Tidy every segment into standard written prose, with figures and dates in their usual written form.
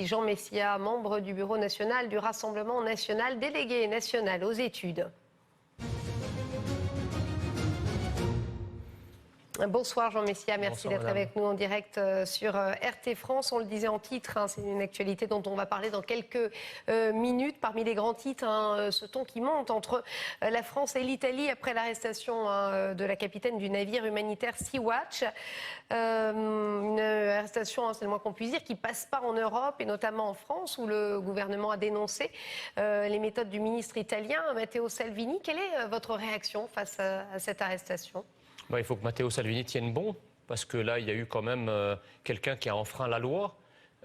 Jean Messia, membre du bureau national du Rassemblement national, délégué national aux études. Bonsoir Jean Messia, merci d'être avec nous en direct sur RT France. On le disait en titre, c'est une actualité dont on va parler dans quelques minutes. Parmi les grands titres, ce ton qui monte entre la France et l'Italie après l'arrestation de la capitaine du navire humanitaire Sea-Watch. Une arrestation, c'est le moins qu'on puisse dire, qui passe pas en Europe et notamment en France où le gouvernement a dénoncé les méthodes du ministre italien Matteo Salvini. Quelle est votre réaction face à cette arrestation ? Il faut que Matteo Salvini tienne bon, parce que là, il y a eu quand même quelqu'un qui a enfreint la loi.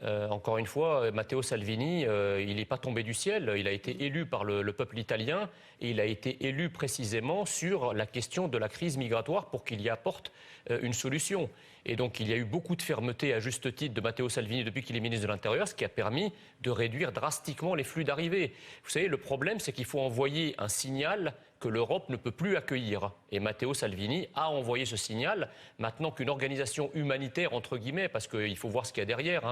Encore une fois, Matteo Salvini, il n'est pas tombé du ciel. Il a été élu par le peuple italien et il a été élu précisément sur la question de la crise migratoire pour qu'il y apporte une solution. Et donc, il y a eu beaucoup de fermeté à juste titre de Matteo Salvini depuis qu'il est ministre de l'Intérieur, ce qui a permis de réduire drastiquement les flux d'arrivée. Vous savez, le problème, c'est qu'il faut envoyer un signal que l'Europe ne peut plus accueillir. Et Matteo Salvini a envoyé ce signal maintenant qu'une organisation humanitaire, entre guillemets, parce qu'il faut voir ce qu'il y a derrière,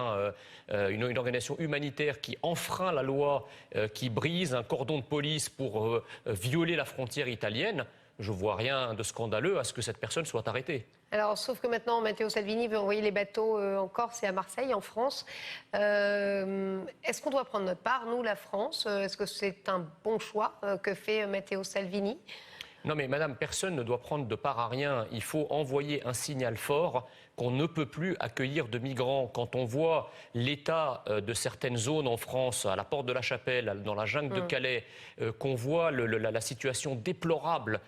une organisation humanitaire qui enfreint la loi, qui brise un cordon de police pour violer la frontière italienne, je ne vois rien de scandaleux à ce que cette personne soit arrêtée. Alors, sauf que maintenant, Matteo Salvini veut envoyer les bateaux en Corse et à Marseille, en France. Est-ce qu'on doit prendre notre part, nous, la France? Est-ce que c'est un bon choix que fait Matteo Salvini? Non mais madame, personne ne doit prendre de part à rien. Il faut envoyer un signal fort qu'on ne peut plus accueillir de migrants. Quand on voit l'état de certaines zones en France, à la porte de la Chapelle, dans la jungle de Calais, qu'on voit la situation déplorable,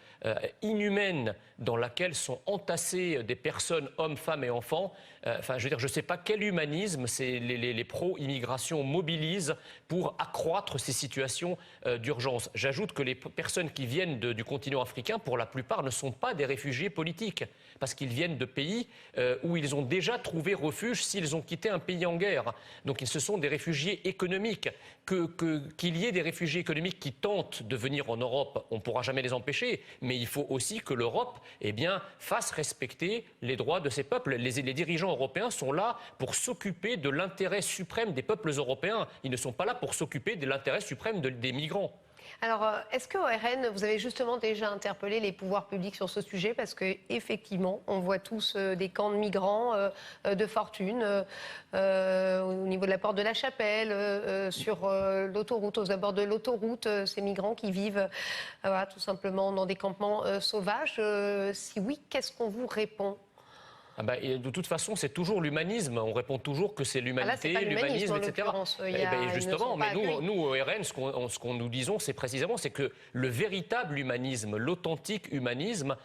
inhumaine, dans laquelle sont entassées des personnes, hommes, femmes et enfants, je veux dire, je ne sais pas quel humanisme les pro-immigration mobilisent pour accroître ces situations d'urgence. J'ajoute que les personnes qui viennent du continent africain, pour la plupart, ne sont pas des réfugiés politiques, parce qu'ils viennent de pays où ils ont déjà trouvé refuge s'ils ont quitté un pays en guerre. Donc ce sont des réfugiés économiques. Qu'il y ait des réfugiés économiques qui tentent de venir en Europe, on ne pourra jamais les empêcher, mais il faut aussi que l'Europe fasse respecter les droits de ces peuples. Les dirigeants européens sont là pour s'occuper de l'intérêt suprême des peuples européens. Ils ne sont pas là pour s'occuper de l'intérêt suprême des migrants. Alors, est-ce qu'au RN, vous avez justement déjà interpellé les pouvoirs publics sur ce sujet? Parce qu'effectivement, on voit tous des camps de migrants de fortune au niveau de la porte de la Chapelle, sur l'autoroute, aux abords de l'autoroute, ces migrants qui vivent tout simplement dans des campements sauvages. Si oui, qu'est-ce qu'on vous répond? De toute façon, c'est toujours l'humanisme. On répond toujours que c'est l'humanité, l'humanisme, etc. Justement, mais nous, au RN, ce qu'on nous disons, c'est précisément que le véritable humanisme, l'authentique humanisme,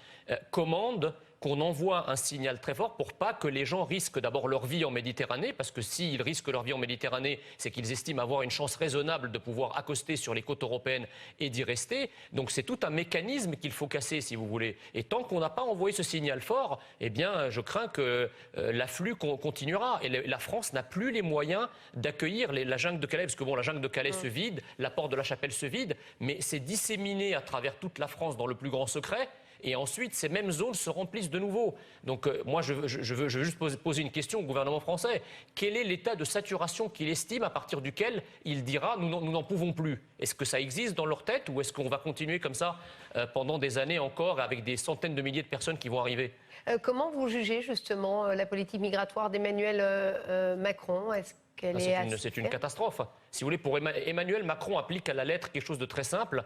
commande qu'on envoie un signal très fort pour pas que les gens risquent d'abord leur vie en Méditerranée, parce que s'ils risquent leur vie en Méditerranée, c'est qu'ils estiment avoir une chance raisonnable de pouvoir accoster sur les côtes européennes et d'y rester. Donc c'est tout un mécanisme qu'il faut casser, si vous voulez. Et tant qu'on n'a pas envoyé ce signal fort, je crains que l'afflux continuera. Et la France n'a plus les moyens d'accueillir la jungle de Calais, parce que la jungle de Calais se vide, la porte de la Chapelle se vide, mais c'est disséminé à travers toute la France dans le plus grand secret. Et ensuite, ces mêmes zones se remplissent de nouveau. Donc moi, je veux juste poser une question au gouvernement français. Quel est l'état de saturation qu'il estime à partir duquel il dira « nous n'en pouvons plus » Est-ce que ça existe dans leur tête ou est-ce qu'on va continuer comme ça pendant des années encore avec des centaines de milliers de personnes qui vont arriver? Comment vous jugez justement la politique migratoire d'Emmanuel Macron? Est-ce c'est une catastrophe. Si vous voulez, pour Emmanuel Macron applique à la lettre quelque chose de très simple.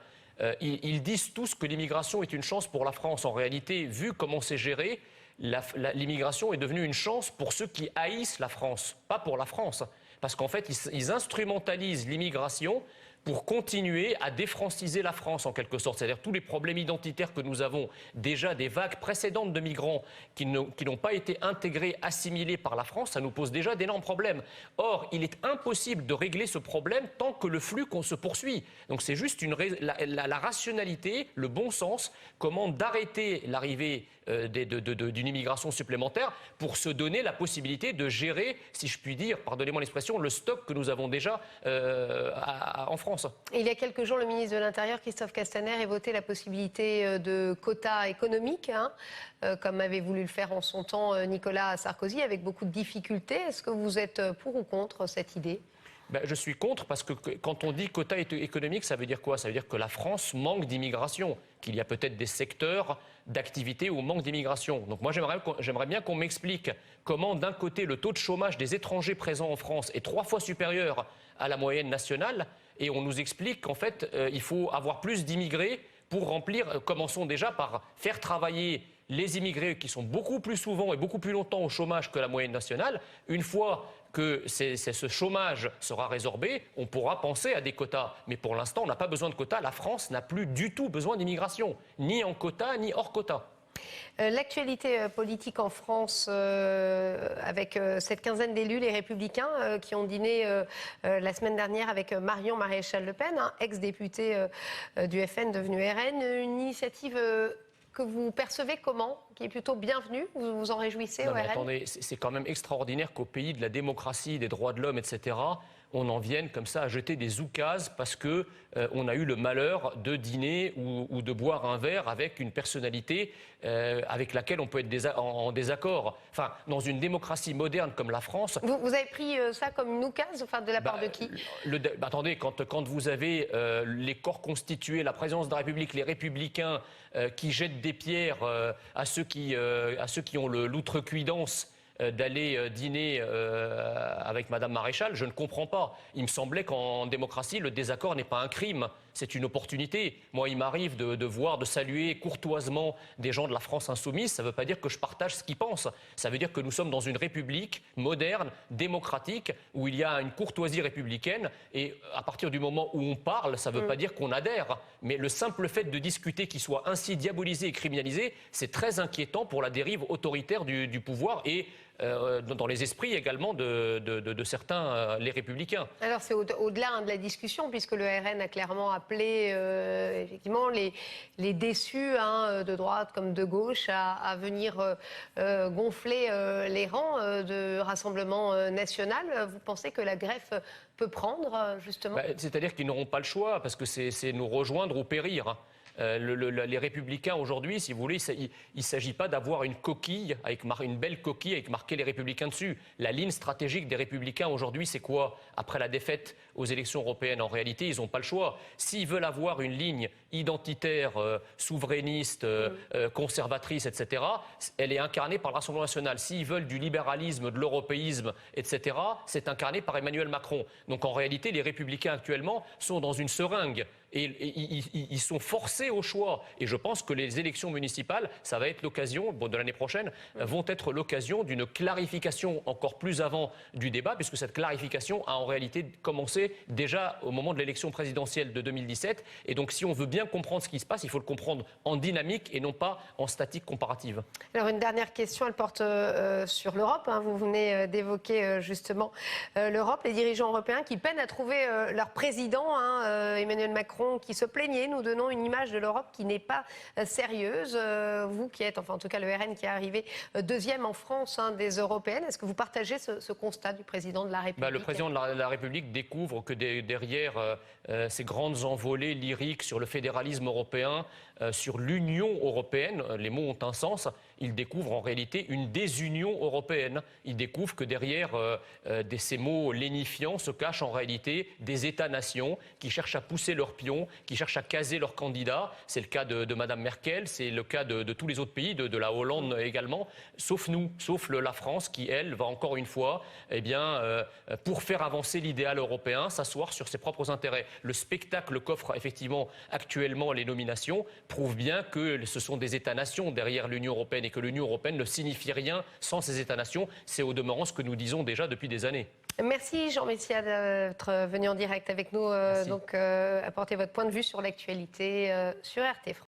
Ils disent tous que l'immigration est une chance pour la France. En réalité, vu comment c'est géré, l'immigration est devenue une chance pour ceux qui haïssent la France, pas pour la France. Parce qu'en fait, ils instrumentalisent l'immigration pour continuer à défranciser la France en quelque sorte. C'est-à-dire tous les problèmes identitaires que nous avons, déjà des vagues précédentes de migrants qui n'ont pas été intégrés, assimilés par la France, ça nous pose déjà d'énormes problèmes. Or, il est impossible de régler ce problème tant que le flux se poursuit. Donc c'est juste la rationalité, le bon sens commande d'arrêter l'arrivée d'une immigration supplémentaire pour se donner la possibilité de gérer, si je puis dire, pardonnez-moi l'expression, le stock que nous avons déjà en France. Il y a quelques jours, le ministre de l'Intérieur, Christophe Castaner, évoquait la possibilité de quotas économiques, comme avait voulu le faire en son temps Nicolas Sarkozy, avec beaucoup de difficultés. Est-ce que vous êtes pour ou contre cette idée ? Je suis contre parce que quand on dit quota économique, ça veut dire quoi? Ça veut dire que la France manque d'immigration, qu'il y a peut-être des secteurs d'activité où on manque d'immigration. Donc moi, j'aimerais bien qu'on m'explique comment, d'un côté, le taux de chômage des étrangers présents en France est 3 fois supérieur à la moyenne nationale, et on nous explique qu'en fait, il faut avoir plus d'immigrés pour remplir, commençons déjà par faire travailler les immigrés qui sont beaucoup plus souvent et beaucoup plus longtemps au chômage que la moyenne nationale. Une fois que ce chômage sera résorbé, on pourra penser à des quotas. Mais pour l'instant, on n'a pas besoin de quotas. La France n'a plus du tout besoin d'immigration, ni en quota, ni hors quota. L'actualité politique en France, avec cette quinzaine d'élus, les Républicains, qui ont dîné la semaine dernière avec Marion Maréchal Le Pen, ex-députée du FN devenue RN, une initiative que vous percevez comment, qui est plutôt bienvenue, vous vous en réjouissez au RN? Attendez, c'est quand même extraordinaire qu'au pays de la démocratie, des droits de l'homme, etc., on en vienne comme ça à jeter des oukases parce que on a eu le malheur de dîner ou de boire un verre avec une personnalité avec laquelle on peut être en désaccord. Enfin, dans une démocratie moderne comme la France... Vous avez pris ça comme une oukase, enfin, de la part de qui? Attendez, quand vous avez les corps constitués, la présidence de la République, les Républicains qui jettent des pierres à ceux qui ont l'outrecuidance d'aller dîner avec Madame Maréchal, je ne comprends pas. Il me semblait qu'en démocratie, le désaccord n'est pas un crime, c'est une opportunité. Moi, il m'arrive de voir, de saluer courtoisement des gens de la France insoumise. Ça ne veut pas dire que je partage ce qu'ils pensent. Ça veut dire que nous sommes dans une république moderne, démocratique, où il y a une courtoisie républicaine. Et à partir du moment où on parle, ça ne veut pas dire qu'on adhère. Mais le simple fait de discuter qui soit ainsi diabolisé et criminalisé, c'est très inquiétant pour la dérive autoritaire du pouvoir et dans les esprits également de certains, les Républicains. Alors c'est au-delà de la discussion, puisque le RN a clairement appelé effectivement les déçus de droite comme de gauche à venir gonfler les rangs de Rassemblement national. Vous pensez que la greffe peut prendre, justement? C'est-à-dire qu'ils n'auront pas le choix, parce que c'est nous rejoindre ou périr. Les Républicains aujourd'hui, si vous voulez, il ne s'agit pas d'avoir une coquille, une belle coquille avec marqué les Républicains dessus. La ligne stratégique des Républicains aujourd'hui, c'est quoi? Après la défaite aux élections européennes, en réalité, ils n'ont pas le choix. S'ils veulent avoir une ligne identitaire, souverainiste, conservatrice, etc., elle est incarnée par le Rassemblement national. S'ils veulent du libéralisme, de l'européisme, etc., c'est incarné par Emmanuel Macron. Donc en réalité, les Républicains actuellement sont dans une seringue. Et ils sont forcés au choix. Et je pense que les élections municipales, ça va être l'occasion, de l'année prochaine, vont être l'occasion d'une clarification encore plus avant du débat, puisque cette clarification a en réalité commencé déjà au moment de l'élection présidentielle de 2017. Et donc si on veut bien comprendre ce qui se passe, il faut le comprendre en dynamique et non pas en statique comparative. Alors une dernière question, elle porte sur l'Europe. Vous venez d'évoquer justement l'Europe, les dirigeants européens qui peinent à trouver leur président, Emmanuel Macron, qui se plaignait. Nous donnons une image de l'Europe qui n'est pas sérieuse. Vous qui êtes, enfin en tout cas le RN qui est arrivé deuxième en France des européennes, est-ce que vous partagez ce constat du président de la République? Le président de la République découvre que derrière ces grandes envolées lyriques sur le fédéralisme européen, sur l'Union européenne, les mots ont un sens, il découvre en réalité une désunion européenne. Il découvre que derrière ces mots lénifiants se cachent en réalité des États-nations qui cherchent à pousser leurs pions, qui cherchent à caser leurs candidats. C'est le cas de Mme Merkel, c'est le cas de tous les autres pays, de la Hollande également, sauf nous, sauf la France qui, elle, va encore une fois, pour faire avancer l'idéal européen, s'asseoir sur ses propres intérêts. Le spectacle qu'offrent effectivement actuellement les nominations prouve bien que ce sont des États-nations derrière l'Union européenne et que l'Union européenne ne signifie rien sans ces États-nations. C'est au demeurant ce que nous disons déjà depuis des années. Merci Jean Messia d'être venu en direct avec nous, apporter votre point de vue sur l'actualité sur RT France.